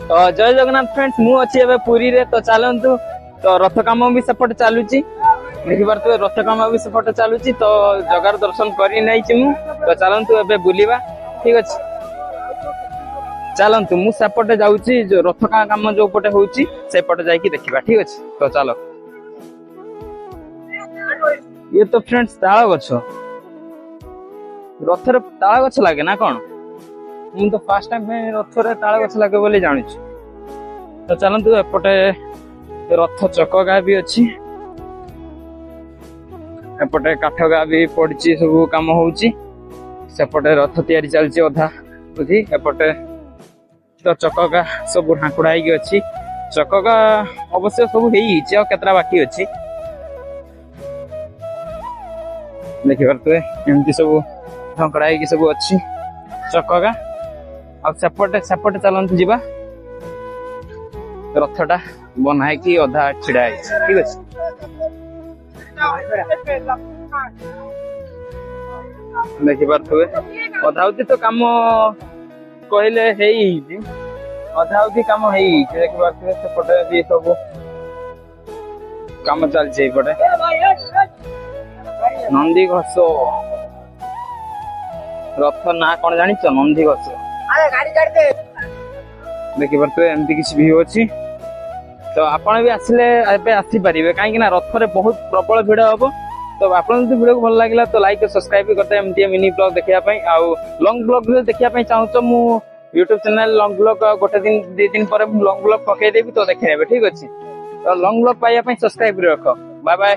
तो जय जगन्नाथ फ्रेंड्स मु अच्छी एबे पुरी रे तो चलतु तो रथ काम भी सेपटे चलुची देखि पारथु रथ काम भी सेपटे चलुची तो जगार दर्शन करी नहीं छि मु तो चलतु एबे बुलिबा ठीक अछि चलतु मु सेपटे जाउची जो रथ काम जो पटे होउची सेपटे जाई की देखिबा ठीक अछि तो चलो ये तो फ्रेंड्स ताळ गछ रथ रे ताळ गछ लागे ना कोन मु तो फर्स्ट टाइम में रथ रे ताळ गछ लागे बोली जानि छि तो चलंतु एपटे रथ चकगा भी अछि एपटे काठगा भी पड़छि सब काम होउछि सेपटे रथ तयारी चलछि अधा बुझी एपटे तो चकगा सब ढाकुड़ाई के अछि चकगा अवश्य सब हेई छि आ केतरा बाकी अछि देखि परतु एमती सब ढाकुड़ाई के सब अछि चकगा आ सेपटे सेपटे चलंतु जीवा रथटा बनाए की अधा छिड़ा ठीक अछि देखि परथुए अधा होती तो काम कहले हेई जी अधा होती काम हेई देखि परथुए सेपटे भी सब काम चल छै पटे नंदी घोष रथ ना कोन जानि छ नंदी घोष देखि परथुए एमती किछि भी होछि तो आपण भी आसिले एबे आसी परिबे काहे कि ना रथ रे बहुत प्रबल भिड़ हबो तो आपण जदि वीडियो को भल लागिला तो लाइक और सब्सक्राइब भी करते एमती मिनी ब्लॉग देखिया पई आ लॉन्ग ब्लॉग भी देखिया पई चाहू तो मु YouTube चैनल लॉन्ग ब्लॉग गोटे दिन 2 दिन पर लॉन्ग ब्लॉग पके देबी तो देखिनेबे ठीक अछि तो लॉन्ग ब्लॉग पाइया पई सब्सक्राइब रखो बाय बाय।